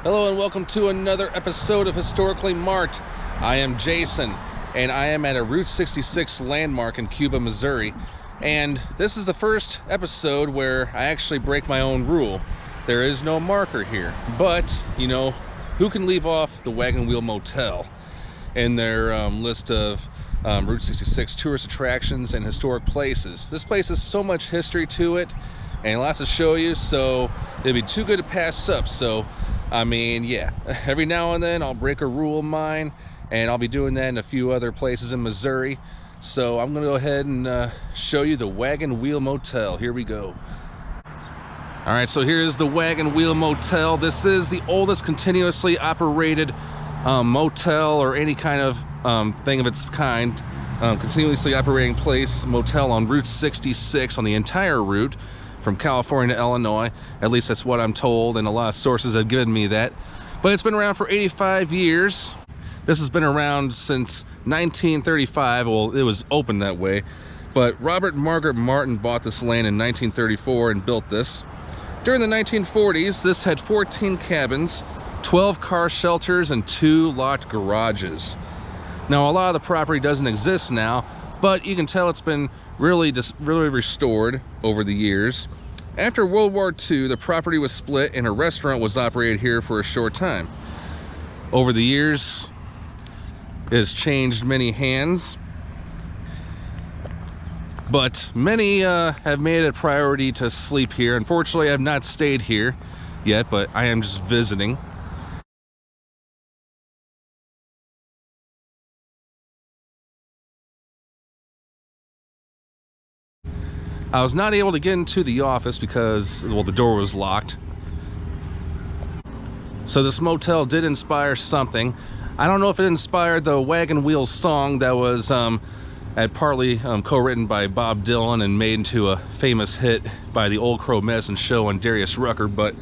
Hello and welcome to another episode of Historically Marked. I am Jason and I am at a Route 66 landmark in Cuba, Missouri. And this is the first episode where I actually break my own rule. There is no marker here, but you know, who can leave off the Wagon Wheel Motel in their list of Route 66 tourist attractions and historic places? This place has so much history to it and lots to show you, so it'd be too good to pass up. So I mean, yeah, every now and then I'll break a rule of mine, and I'll be doing that in a few other places in Missouri. So I'm gonna go ahead and show you the Wagon Wheel Motel. Here we go. All right, so here's the Wagon Wheel Motel. This is the oldest continuously operated motel or any kind of thing of its kind, continuously operating place motel on Route 66 on the entire route from California to Illinois. At least that's what I'm told, and a lot of sources have given me that. But it's been around for 85 years. This has been around since 1935. Well, it was opened that way, but Robert and Margaret Martin bought this land in 1934 and built this. During the 1940s, this had 14 cabins, 12 car shelters, and 2 locked garages. Now, a lot of the property doesn't exist now, but you can tell it's been really restored over the years. After World War II, the property was split and a restaurant was operated here for a short time. Over the years, it has changed many hands, but many have made it a priority to sleep here. Unfortunately, I have not stayed here yet, but I am just visiting. I was not able to get into the office because, well, the door was locked. So this motel did inspire something. I don't know if it inspired the Wagon Wheel song that was partly co-written by Bob Dylan and made into a famous hit by the Old Crow Medicine Show on Darius Rucker, but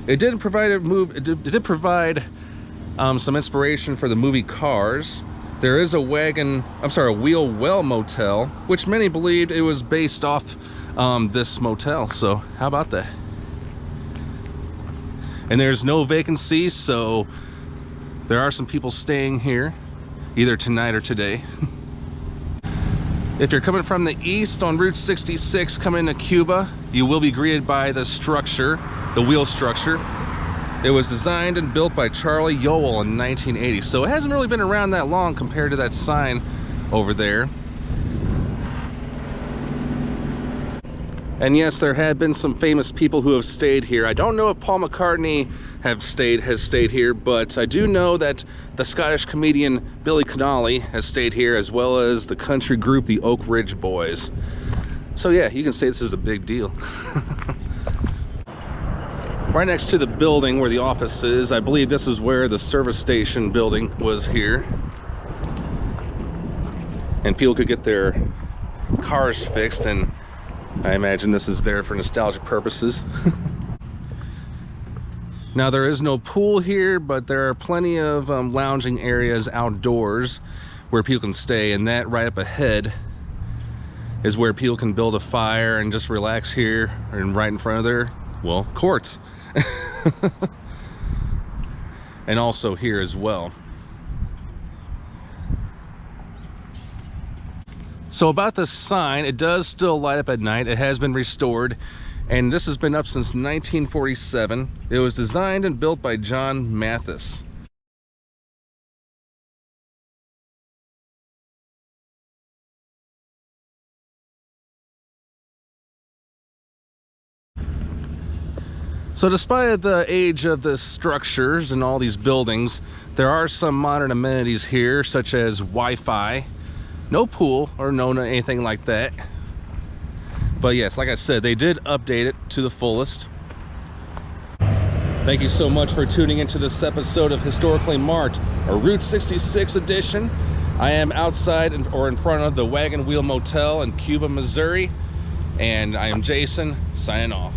it did provide some inspiration for the movie Cars. There is a Wheel Well Motel, which many believed it was based off this motel. So how about that? And there's no vacancy, so there are some people staying here, either tonight or today. If you're coming from the east on Route 66 coming into Cuba, you will be greeted by the structure, the wheel structure. It was designed and built by Charlie Yowell in 1980, so it hasn't really been around that long compared to that sign over there. And yes, there have been some famous people who have stayed here. I don't know if Paul McCartney has stayed here, but I do know that the Scottish comedian Billy Connolly has stayed here, as well as the country group the Oak Ridge Boys. So yeah, you can say this is a big deal. Right next to the building where the office is, I believe this is where the service station building was here. And people could get their cars fixed, and I imagine this is there for nostalgic purposes. Now, there is no pool here, but there are plenty of lounging areas outdoors where people can stay, and that right up ahead is where people can build a fire and just relax here, and right in front of their, well, courts. And also here as well. So about this sign, it does still light up at night. It has been restored, and this has been up since 1947. It was designed and built by John Mathis. So despite the age of the structures and all these buildings, there are some modern amenities here, such as Wi-Fi. No pool or no anything like that. But yes, like I said, they did update it to the fullest. Thank you so much for tuning into this episode of Historically Marked, a Route 66 edition. I am outside or in front of the Wagon Wheel Motel in Cuba, Missouri, and I am Jason, signing off.